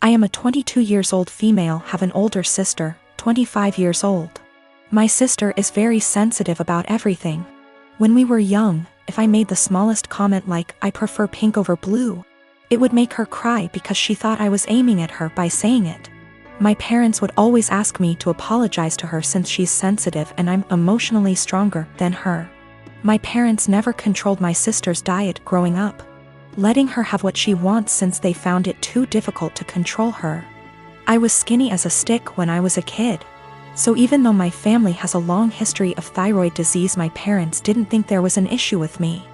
I am a 22 years old female, have an older sister, 25 years old. My sister is very sensitive about everything. When we were young, if I made the smallest comment like, I prefer pink over blue, it would make her cry because she thought I was aiming at her by saying it. My parents would always ask me to apologize to her since she's sensitive and I'm emotionally stronger than her. My parents never controlled my sister's diet growing up, letting her have what she wants since they found it too difficult to control her. I was skinny as a stick when I was a kid. So even though my family has a long history of thyroid disease, my parents didn't think there was an issue with me.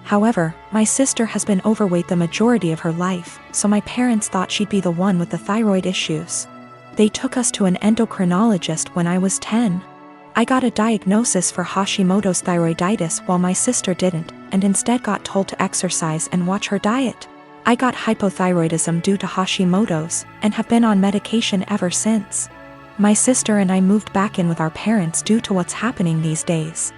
However, my sister has been overweight the majority of her life, so my parents thought she'd be the one with the thyroid issues. They took us to an endocrinologist when I was 10. I got a diagnosis for Hashimoto's thyroiditis while my sister didn't, and instead got told to exercise and watch her diet. I got hypothyroidism due to Hashimoto's, and have been on medication ever since. My sister and I moved back in with our parents due to what's happening these days.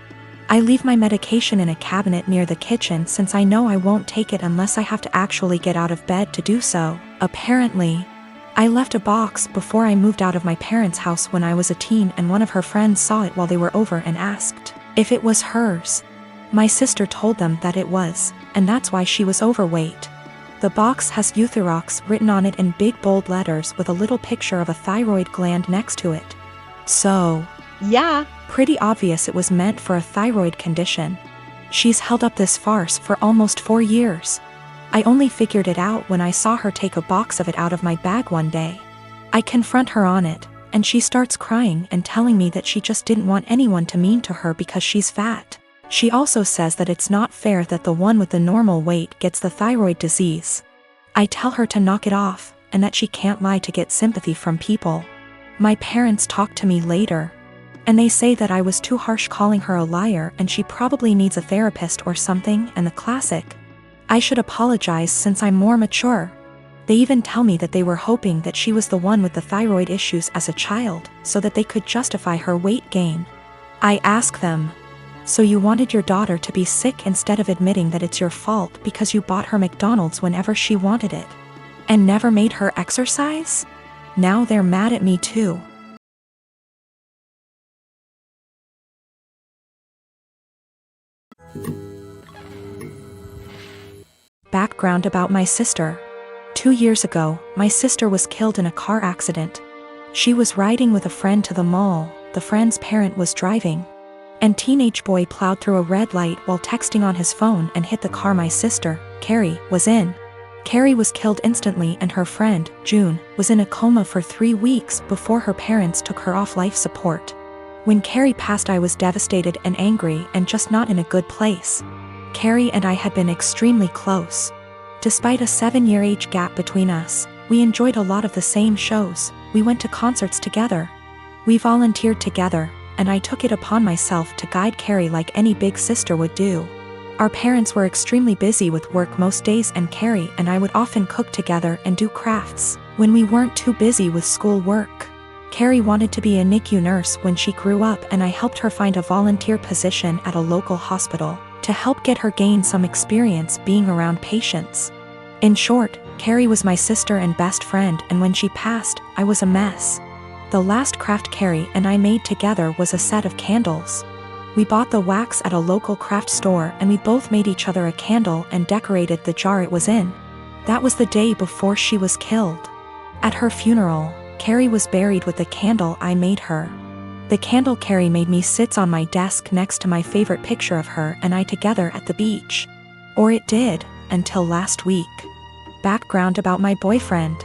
I leave my medication in a cabinet near the kitchen since I know I won't take it unless I have to actually get out of bed to do so. Apparently, I left a box before I moved out of my parents' house when I was a teen, and one of her friends saw it while they were over and asked if it was hers. My sister told them that it was, and that's why she was overweight. The box has Euthyrox written on it in big bold letters with a little picture of a thyroid gland next to it. So, yeah, pretty obvious it was meant for a thyroid condition. She's held up this farce for almost 4 years. I only figured it out when I saw her take a box of it out of my bag one day. I confront her on it, and she starts crying and telling me that she just didn't want anyone to mean to her because she's fat. She also says that it's not fair that the one with the normal weight gets the thyroid disease. I tell her to knock it off, and that she can't lie to get sympathy from people. My parents talk to me later, and they say that I was too harsh calling her a liar and she probably needs a therapist or something, and the classic, I should apologize since I'm more mature. They even tell me that they were hoping that she was the one with the thyroid issues as a child, so that they could justify her weight gain. I ask them, so you wanted your daughter to be sick instead of admitting that it's your fault because you bought her McDonald's whenever she wanted it, and never made her exercise? Now they're mad at me too. Background about my sister. 2 years ago, my sister was killed in a car accident. She was riding with a friend to the mall, the friend's parent was driving, and teenage boy plowed through a red light while texting on his phone and hit the car my sister, Carrie, was in. Carrie was killed instantly, and her friend, June, was in a coma for 3 weeks before her parents took her off life support. When Carrie passed, I was devastated and angry and just not in a good place. Carrie and I had been extremely close. Despite a 7-year age gap between us, we enjoyed a lot of the same shows, we went to concerts together. We volunteered together, and I took it upon myself to guide Carrie like any big sister would do. Our parents were extremely busy with work most days, and Carrie and I would often cook together and do crafts when we weren't too busy with school work. Carrie wanted to be a NICU nurse when she grew up, and I helped her find a volunteer position at a local hospital to help get her gain some experience being around patients. In short, Carrie was my sister and best friend, and when she passed, I was a mess. The last craft Carrie and I made together was a set of candles. We bought the wax at a local craft store, and we both made each other a candle and decorated the jar it was in. That was the day before she was killed. At her funeral, Carrie was buried with the candle I made her. The candle Carrie made me sits on my desk next to my favorite picture of her and I together at the beach. Or it did, until last week. Background about my boyfriend.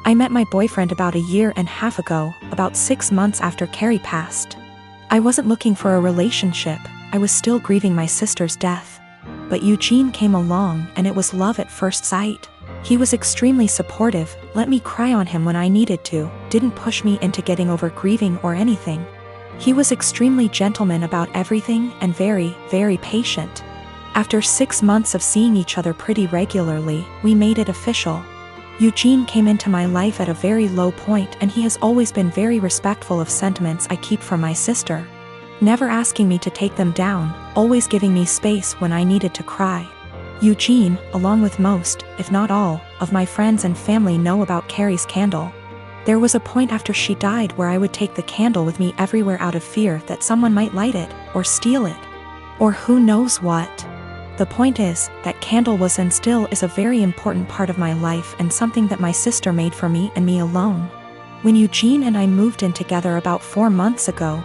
I met my boyfriend about 1.5 years ago, about 6 months after Carrie passed. I wasn't looking for a relationship, I was still grieving my sister's death. But Eugene came along, and it was love at first sight. He was extremely supportive, let me cry on him when I needed to, didn't push me into getting over grieving or anything. He was extremely gentleman about everything and very, very patient. After 6 months of seeing each other pretty regularly, we made it official. Eugene came into my life at a very low point, and he has always been very respectful of sentiments I keep from my sister. Never asking me to take them down, always giving me space when I needed to cry. Eugene, along with most, if not all, of my friends and family know about Carrie's candle. There was a point after she died where I would take the candle with me everywhere out of fear that someone might light it, or steal it. Or who knows what. The point is, that candle was and still is a very important part of my life and something that my sister made for me and me alone. When Eugene and I moved in together about 4 months ago,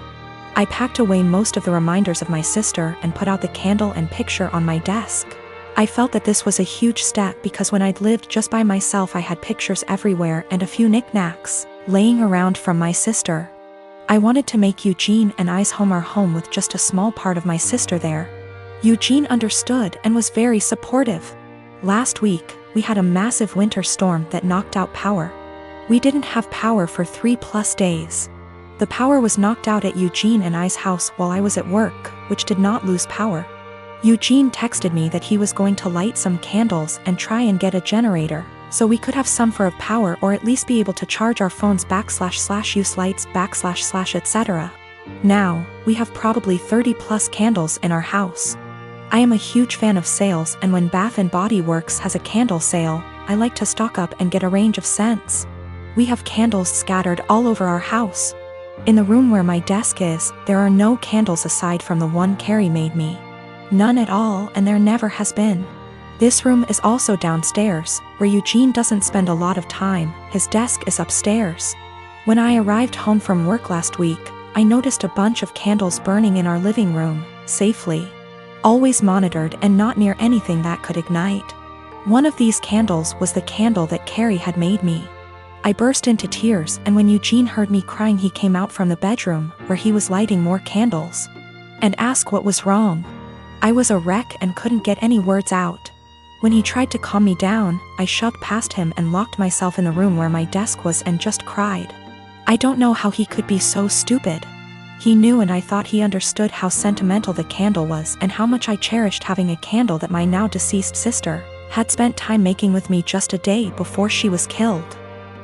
I packed away most of the reminders of my sister and put out the candle and picture on my desk. I felt that this was a huge step because when I'd lived just by myself I had pictures everywhere and a few knickknacks laying around from my sister. I wanted to make Eugene and I's home our home with just a small part of my sister there. Eugene understood and was very supportive. Last week, we had a massive winter storm that knocked out power. We didn't have power for 3+ days. The power was knocked out at Eugene and I's house while I was at work, which did not lose power. Eugene texted me that he was going to light some candles and try and get a generator, so we could have some for power or at least be able to charge our phones / use lights / etc. Now, we have probably 30+ candles in our house. I am a huge fan of sales, and when Bath & Body Works has a candle sale, I like to stock up and get a range of scents. We have candles scattered all over our house. In the room where my desk is, there are no candles aside from the one Carrie made me. None at all, and there never has been. This room is also downstairs, where Eugene doesn't spend a lot of time. His desk is upstairs. When I arrived home from work last week, I noticed a bunch of candles burning in our living room, safely. Always monitored and not near anything that could ignite. One of these candles was the candle that Carrie had made me. I burst into tears, and when Eugene heard me crying he came out from the bedroom, where he was lighting more candles, and asked what was wrong. I was a wreck and couldn't get any words out. When he tried to calm me down, I shoved past him and locked myself in the room where my desk was and just cried. I don't know how he could be so stupid. He knew, and I thought he understood how sentimental the candle was and how much I cherished having a candle that my now deceased sister had spent time making with me just a day before she was killed.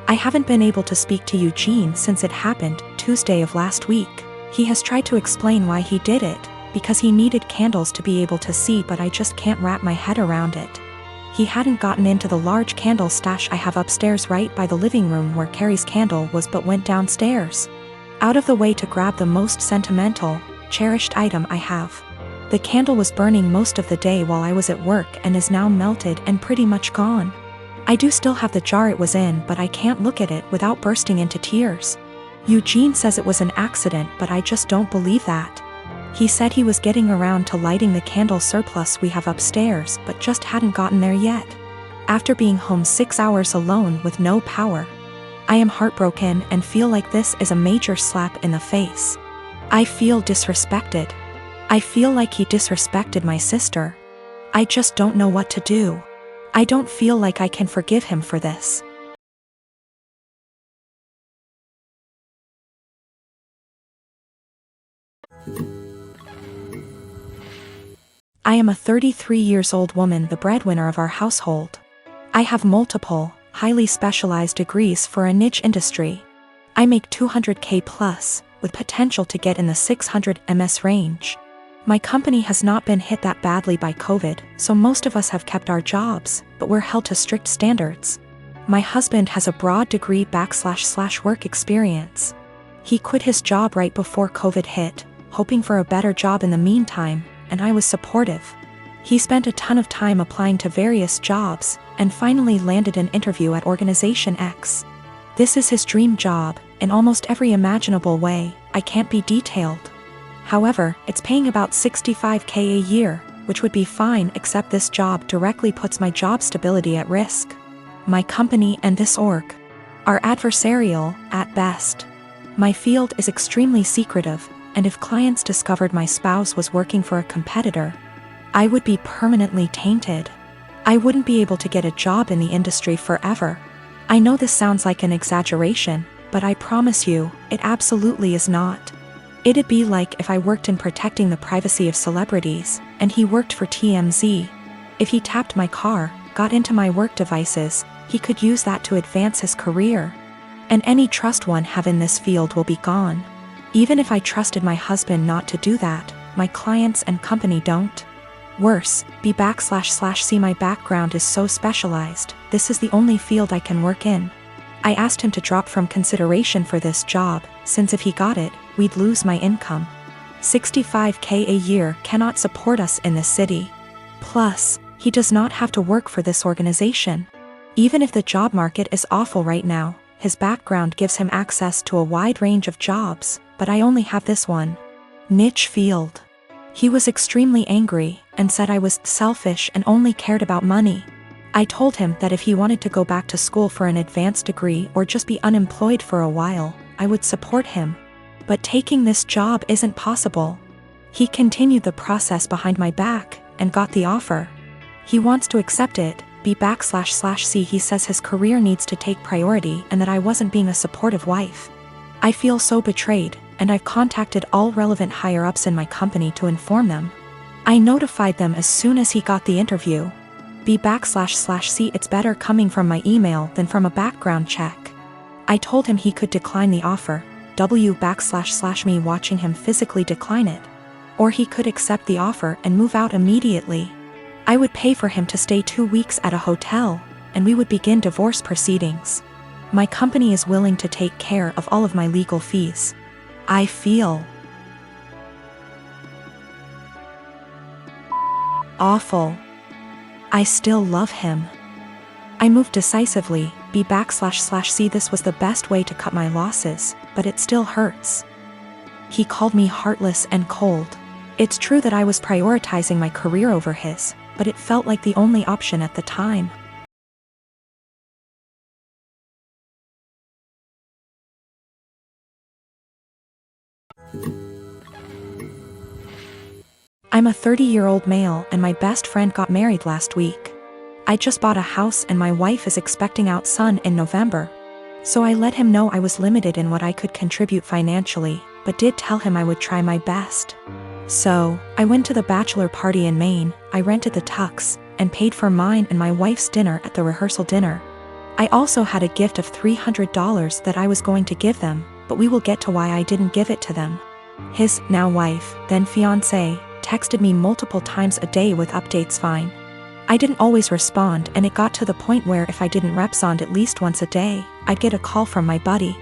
I haven't been able to speak to Eugene since it happened, Tuesday of last week. He has tried to explain why he did it, because he needed candles to be able to see, but I just can't wrap my head around it. He hadn't gotten into the large candle stash I have upstairs right by the living room where Carrie's candle was, but went downstairs, out of the way to grab the most sentimental, cherished item I have. The candle was burning most of the day while I was at work and is now melted and pretty much gone. I do still have the jar it was in, but I can't look at it without bursting into tears. Eugene says it was an accident, but I just don't believe that. He said he was getting around to lighting the candle surplus we have upstairs, but just hadn't gotten there yet. After being home 6 hours alone with no power, I am heartbroken and feel like this is a major slap in the face. I feel disrespected. I feel like he disrespected my sister. I just don't know what to do. I don't feel like I can forgive him for this. I am a 33-year-old woman, the breadwinner of our household. I have multiple, highly specialized degrees for a niche industry. I make $200K plus, with potential to get in the 600 MS range. My company has not been hit that badly by COVID, so most of us have kept our jobs, but we're held to strict standards. My husband has a broad degree / work experience. He quit his job right before COVID hit, hoping for a better job in the meantime, and I was supportive. He spent a ton of time applying to various jobs, and finally landed an interview at Organization X. This is his dream job, in almost every imaginable way. I can't be detailed. However, it's paying about $65K a year, which would be fine, except this job directly puts my job stability at risk. My company and this org are adversarial, at best. My field is extremely secretive, and if clients discovered my spouse was working for a competitor, I would be permanently tainted. I wouldn't be able to get a job in the industry forever. I know this sounds like an exaggeration, but I promise you, it absolutely is not. It'd be like if I worked in protecting the privacy of celebrities, and he worked for TMZ. If he tapped my car, got into my work devices, he could use that to advance his career. And any trust one have in this field will be gone. Even if I trusted my husband not to do that, my clients and company don't. Worse, B//C my background is so specialized, this is the only field I can work in. I asked him to drop from consideration for this job, since if he got it, we'd lose my income. $65K a year cannot support us in this city. Plus, he does not have to work for this organization. Even if the job market is awful right now, his background gives him access to a wide range of jobs, but I only have this one niche field. He was extremely angry and said I was selfish and only cared about money. I told him that if he wanted to go back to school for an advanced degree or just be unemployed for a while, I would support him. But taking this job isn't possible. He continued the process behind my back and got the offer. He wants to accept it, B//C. He says his career needs to take priority and that I wasn't being a supportive wife. I feel so betrayed, and I've contacted all relevant higher-ups in my company to inform them. I notified them as soon as he got the interview. B//C. It's better coming from my email than from a background check. I told him he could decline the offer, W// me watching him physically decline it. Or he could accept the offer and move out immediately. I would pay for him to stay 2 weeks at a hotel, and we would begin divorce proceedings. My company is willing to take care of all of my legal fees. I feel awful. I still love him. I moved decisively, B//C. This was the best way to cut my losses, but it still hurts. He called me heartless and cold. It's true that I was prioritizing my career over his, but it felt like the only option at the time. I'm a 30-year-old male and my best friend got married last week. I just bought a house and my wife is expecting our son in November. So I let him know I was limited in what I could contribute financially, but did tell him I would try my best. So, I went to the bachelor party in Maine, I rented the tux, and paid for mine and my wife's dinner at the rehearsal dinner. I also had a gift of $300 that I was going to give them, but we will get to why I didn't give it to them. His now wife, then fiancé, texted me multiple times a day with updates fine. I didn't always respond and it got to the point where if I didn't respond at least once a day, I'd get a call from my buddy.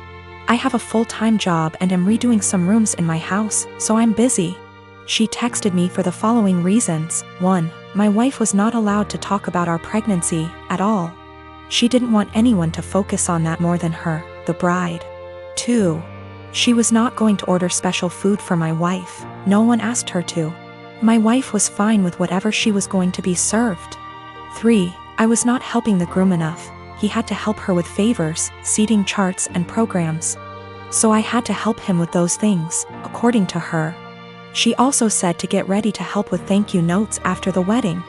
I have a full-time job and am redoing some rooms in my house, so I'm busy. She texted me for the following reasons. 1. My wife was not allowed to talk about our pregnancy at all. She didn't want anyone to focus on that more than her, the bride. 2. She was not going to order special food for my wife, no one asked her to. My wife was fine with whatever she was going to be served. 3. I was not helping the groom enough, he had to help her with favors, seating charts and programs. So I had to help him with those things, according to her. She also said to get ready to help with thank you notes after the wedding.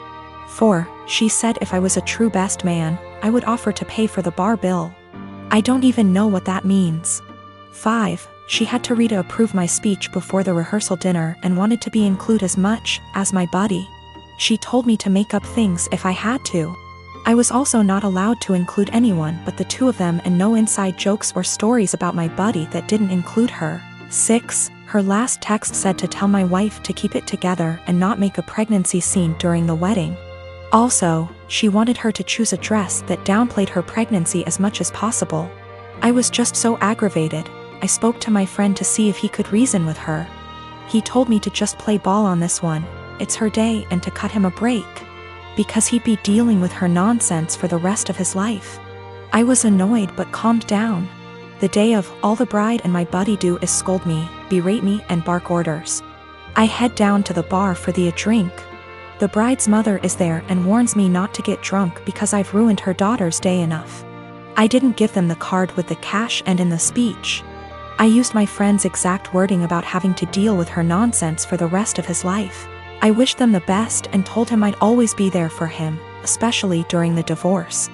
4. She said if I was a true best man, I would offer to pay for the bar bill. I don't even know what that means. 5. She had to read to approve my speech before the rehearsal dinner and wanted to be included as much as my buddy. She told me to make up things if I had to. I was also not allowed to include anyone but the two of them and no inside jokes or stories about my buddy that didn't include her. 6. Her last text said to tell my wife to keep it together and not make a pregnancy scene during the wedding. Also, she wanted her to choose a dress that downplayed her pregnancy as much as possible. I was just so aggravated. I spoke to my friend to see if he could reason with her. He told me to just play ball on this one, it's her day, and to cut him a break. Because he'd be dealing with her nonsense for the rest of his life. I was annoyed but calmed down. The day of, all the bride and my buddy do is scold me, berate me and bark orders. I head down to the bar for a drink. The bride's mother is there and warns me not to get drunk because I've ruined her daughter's day enough. I didn't give them the card with the cash and in the speech. I used my friend's exact wording about having to deal with her nonsense for the rest of his life. I wished them the best and told him I'd always be there for him, especially during the divorce.